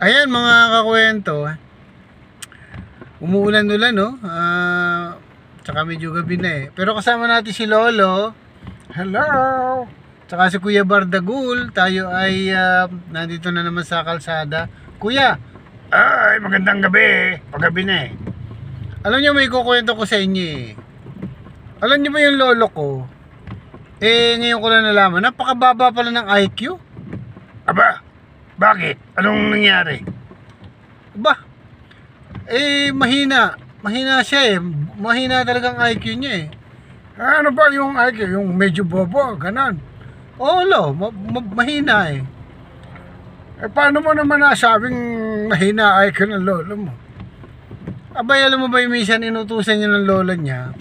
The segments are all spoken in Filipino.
Ayan mga kakwento, umuulan-ulan no. Tsaka medyo gabi na pero kasama natin si Lolo. Hello. Tsaka si Kuya Bardagul. Tayo ay nandito na naman sa kalsada. Kuya, Ay, magandang gabi. Paggabi na alam niyo may kukwento ko sa inyo Alam niyo ba yung lolo ko? Ngayon ko lang nalaman, napakababa pala ng IQ. Aba, bakit? Anong nangyari? Ba? Mahina siya Mahina talagang IQ niya Ano ba yung IQ? Yung medyo bobo, ganon. Oo, mahina Paano mo naman nasabing mahina IQ ng lolo mo? Abay, alam mo ba yung minsan inutusan niya ng lola niya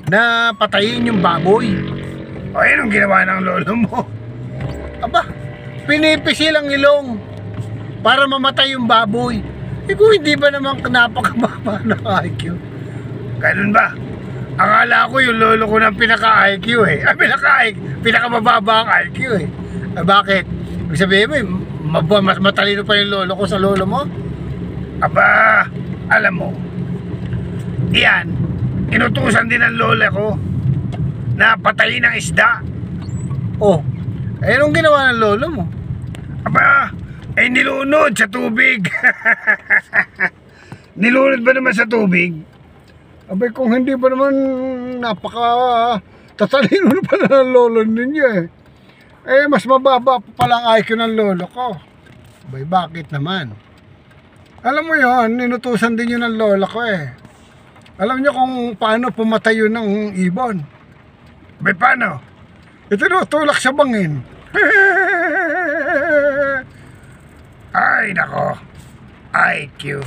na patayin yung baboy? O, yun ang ginawa ng lolo mo. Aba, pinipisil ang ilong para mamatay yung baboy. Kung hindi ba naman napakababa ng IQ? Ganun ba? Akala ko yung lolo ko ng pinaka-IQ Pinakamababa ang IQ Bakit? Ibig sabihin mo, mas matalino pa yung lolo ko sa lolo mo? Aba, alam mo, yan, inutusan din ng lola ko na patayin ng isda. Oh, anong ginawa ng lolo mo? Aba, nilunod sa tubig. Nilunod ba naman sa tubig? Abay, kung hindi ba naman tatalino na pala ng lolo ninyo mas mababa pa palang IQ ng lolo ko. Abay, bakit naman? Alam mo yon, ninutusan din yun ng lola ko Alam niyo kung paano pumatay yun ng ibon? Abay, paano? Itinutulak sa bangin. Ay, nako. IQ.